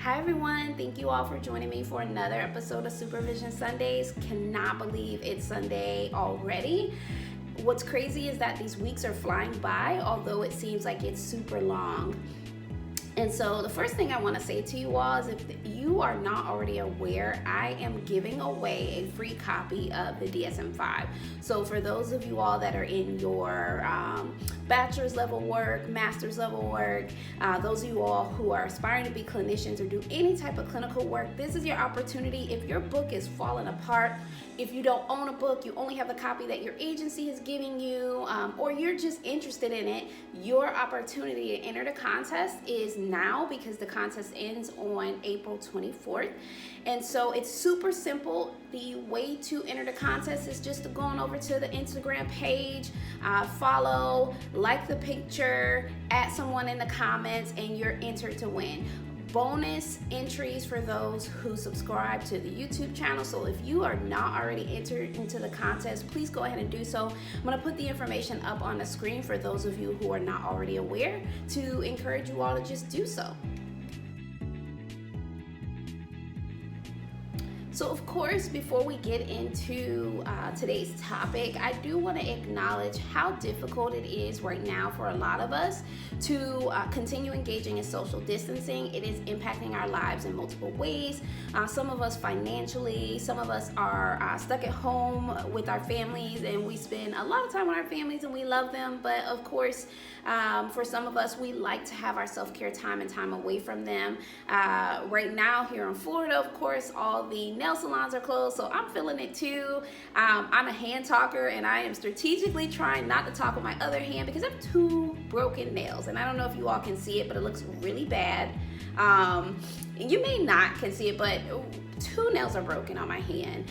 Hi everyone, thank you all for joining me for another episode of Supervision Sundays. Cannot believe it's Sunday already. What's crazy is that these weeks are flying by, although it seems like it's super long. And so the first thing I want to say to you all is, if you are not already aware, I am giving away a free copy of the DSM-5. So for those of you all that are in your bachelor's level work, master's level work, those of you all who are aspiring to be clinicians or do any type of clinical work, this is your opportunity. If your book is falling apart, if you don't own a book, you only have the copy that your agency is giving you, or you're just interested in it, your opportunity to enter the contest is now, because the contest ends on April 24th. And so it's super simple. The way to enter the contest is just to go on over to the Instagram page, follow, like the picture, add someone in the comments, and you're entered to win. Bonus entries for those who subscribe to the YouTube channel. So if you are not already entered into the contest, please go ahead and do so. I'm going to put the information up on the screen for those of you who are not already aware, to encourage you all to just do so. So of course, before we get into today's topic, I do want to acknowledge how difficult it is right now for a lot of us to continue engaging in social distancing. It is impacting our lives in multiple ways. Some of us financially, some of us are stuck at home with our families, and we spend a lot of time with our families and we love them. But of course, for some of us, we like to have our self-care time and time away from them. Right now here in Florida, of course, all the nail salons are closed, so I'm feeling it too. I'm a hand talker, and I am strategically trying not to talk with my other hand because I have two broken nails, and I don't know if you all can see it, but it looks really bad. You may not can see it, but two nails are broken on my hand.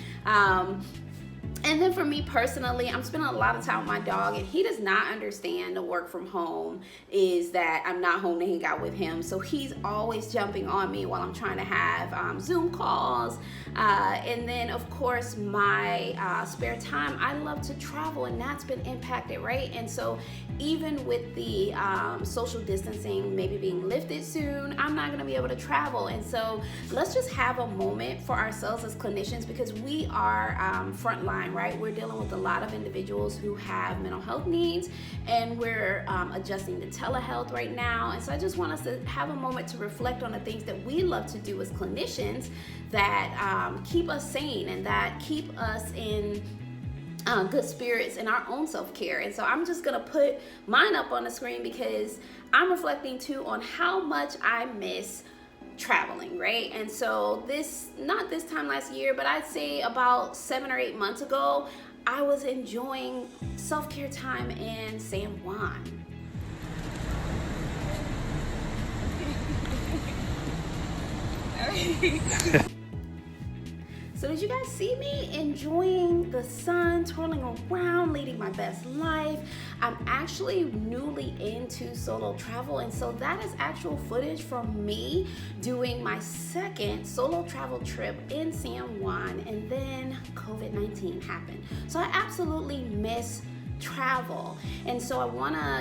And then for me personally, I'm spending a lot of time with my dog, and he does not understand the work from home is that I'm not home to hang out with him. So he's always jumping on me while I'm trying to have Zoom calls. And then of course my spare time, I love to travel, and that's been impacted, right? And so even with the social distancing maybe being lifted soon, I'm not gonna be able to travel. And so let's just have a moment for ourselves as clinicians, because we are frontline, right? We're dealing with a lot of individuals who have mental health needs, and we're adjusting to telehealth right now. And so I just want us to have a moment to reflect on the things that we love to do as clinicians that keep us sane and that keep us in good spirits in our own self-care. And so I'm just gonna put mine up on the screen because I'm reflecting too on how much I miss traveling, right? And so not this time last year, but I'd say about 7 or 8 months ago, I was enjoying self-care time in San Juan. So did you guys see me enjoying the sun, twirling around, leading my best life? I'm actually newly into solo travel, and so that is actual footage from me doing my second solo travel trip in San Juan, and then COVID-19 happened. So I absolutely miss travel. And so I want to,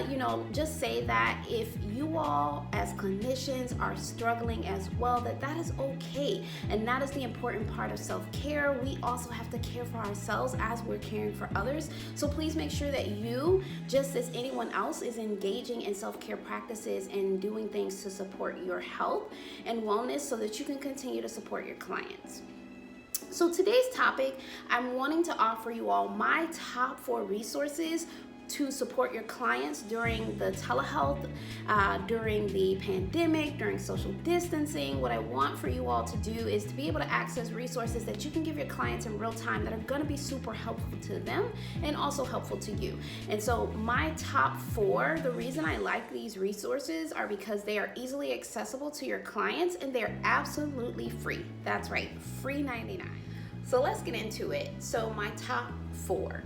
just say that if you all as clinicians are struggling as well, that is okay. And that is the important part of self-care. We also have to care for ourselves as we're caring for others. So please make sure that you, just as anyone else, is engaging in self-care practices and doing things to support your health and wellness so that you can continue to support your clients. So today's topic, I'm wanting to offer you all my top 4 resources to support your clients during the telehealth, during the pandemic, during social distancing. What I want for you all to do is to be able to access resources that you can give your clients in real time that are going to be super helpful to them and also helpful to you. And so my top 4, the reason I like these resources are because they are easily accessible to your clients and they're absolutely free. That's right, free 99. So let's get into it. So my top 4.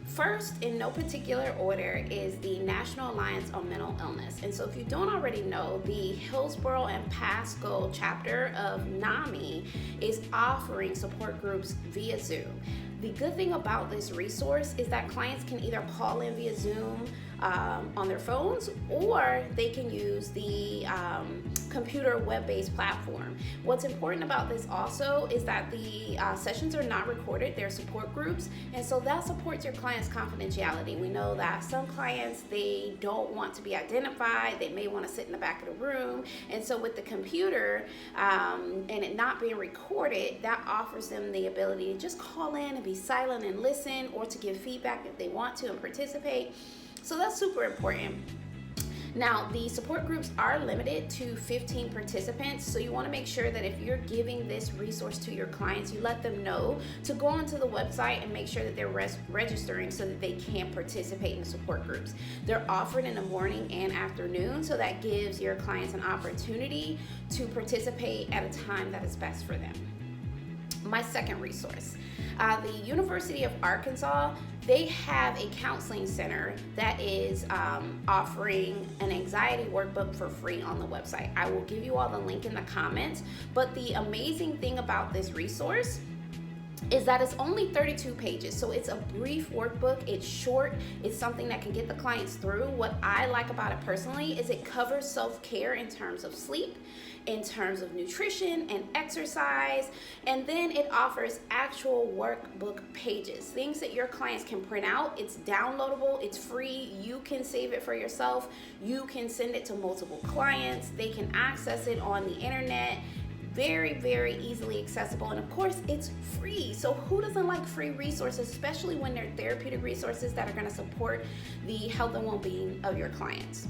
First, in no particular order, is the National Alliance on Mental Illness. And so if you don't already know, the Hillsborough and Pasco chapter of NAMI is offering support groups via Zoom. The good thing about this resource is that clients can either call in via Zoom on their phones, or they can use the computer web-based platform. What's important about this also is that the sessions are not recorded, they're support groups, and so that supports your client's confidentiality. We know that some clients, they don't want to be identified, they may want to sit in the back of the room, and so with the computer and it not being recorded, that offers them the ability to just call in and be silent and listen, or to give feedback if they want to and participate. So that's super important. Now, the support groups are limited to 15 participants, so you want to make sure that if you're giving this resource to your clients, you let them know to go onto the website and make sure that they're registering so that they can participate in the support groups. They're offered in the morning and afternoon, so that gives your clients an opportunity to participate at a time that is best for them. My second resource, the University of Arkansas, they have a counseling center that is offering an anxiety workbook for free on the website. I will give you all the link in the comments, but the amazing thing about this resource is that it's only 32 pages. So it's a brief workbook, it's short, it's something that can get the clients through. What I like about it personally is it covers self-care in terms of sleep, in terms of nutrition and exercise, and then it offers actual workbook pages, things that your clients can print out. It's downloadable, it's free, you can save it for yourself, you can send it to multiple clients, they can access it on the internet. Very, very easily accessible, and of course it's free. So who doesn't like free resources, especially when they're therapeutic resources that are going to support the health and well-being of your clients?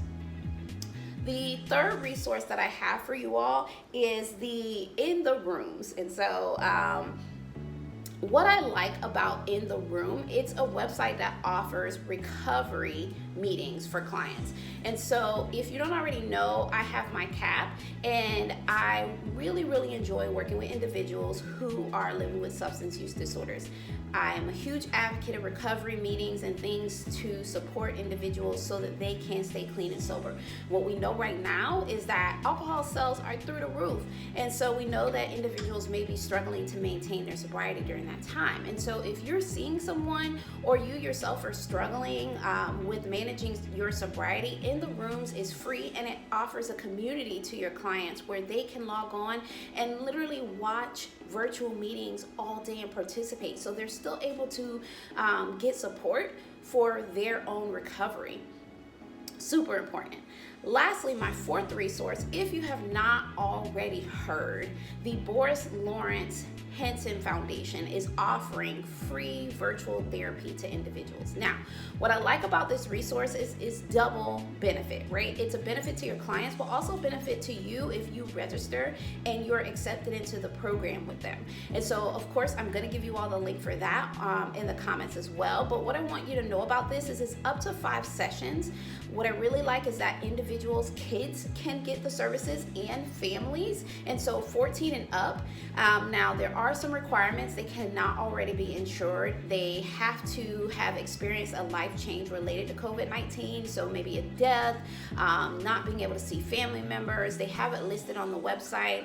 The third resource that I have for you all is the In the Rooms. And so what I like about In the Room, it's a website that offers recovery meetings for clients. And so if you don't already know, I have my CAP, and I really enjoy working with individuals who are living with substance use disorders. I'm a huge advocate of recovery meetings and things to support individuals so that they can stay clean and sober. What we know right now is that alcohol sales are through the roof, and so we know that individuals may be struggling to maintain their sobriety during that time. And so if you're seeing someone, or you yourself are struggling with managing your sobriety, In the Rooms is free, and it offers a community to your clients where they can log on and literally watch virtual meetings all day and participate. So they're still able to get support for their own recovery. Super important. Lastly, my fourth resource, if you have not already heard, the Boris Lawrence Henson Foundation is offering free virtual therapy to individuals. Now, what I like about this resource is double benefit, right? It's a benefit to your clients, but also benefit to you if you register and you're accepted into the program with them. And so, of course, I'm going to give you all the link for that in the comments as well. But what I want you to know about this is it's up to 5 sessions. What I really like is that individuals, kids can get the services, and families, and so 14 and up. Now, there are some requirements. They cannot already be insured. They have to have experienced a life change related to COVID-19, so maybe a death, not being able to see family members. They have it listed on the website.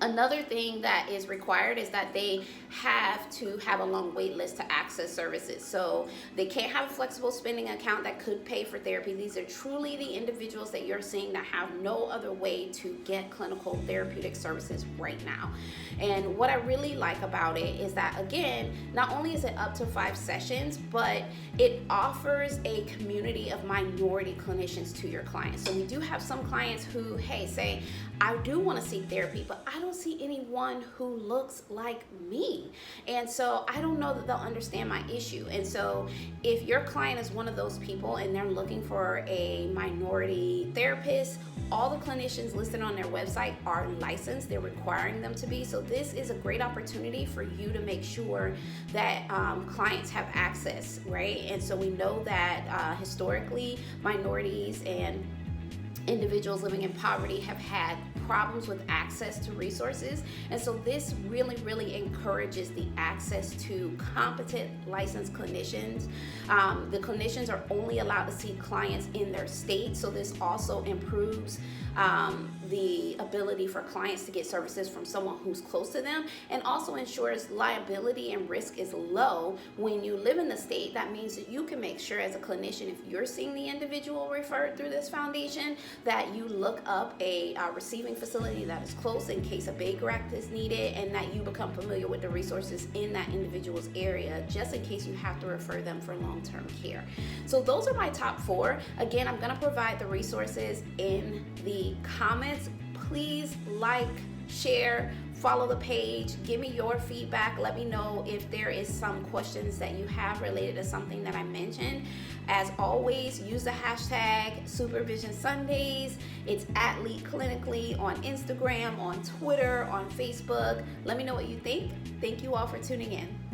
Another thing that is required is that they have to have a long wait list to access services. So they can't have a flexible spending account that could pay for therapy. These are truly the individuals that you're seeing that have no other way to get clinical therapeutic services right now. And what I really like about it is that, again, not only is it up to 5 sessions, but it offers a community of minority clinicians to your clients. So we do have some clients who, hey, say, I do want to seek therapy, but I don't see anyone who looks like me. And so I don't know that they'll understand my issue. And so if your client is one of those people and they're looking for a minority therapist, all the clinicians listed on their website are licensed. They're requiring them to be. So this is a great opportunity for you to make sure that clients have access, right? And so we know that historically, minorities and individuals living in poverty have had problems with access to resources. And so this really encourages the access to competent licensed clinicians. The clinicians are only allowed to see clients in their state, so this also improves the ability for clients to get services from someone who's close to them, and also ensures liability and risk is low. When you live in the state, that means that you can make sure as a clinician, if you're seeing the individual referred through this foundation, that you look up a receiving facility that is close in case a Baker Act is needed, and that you become familiar with the resources in that individual's area, just in case you have to refer them for long-term care. So those are my top 4. Again, I'm going to provide the resources in the comments. Please like, share, follow the page, give me your feedback. Let me know if there is some questions that you have related to something that I mentioned. As always, use the hashtag Supervision Sundays. It's at Lead Clinically on Instagram, on Twitter, on Facebook. Let me know what you think. Thank you all for tuning in.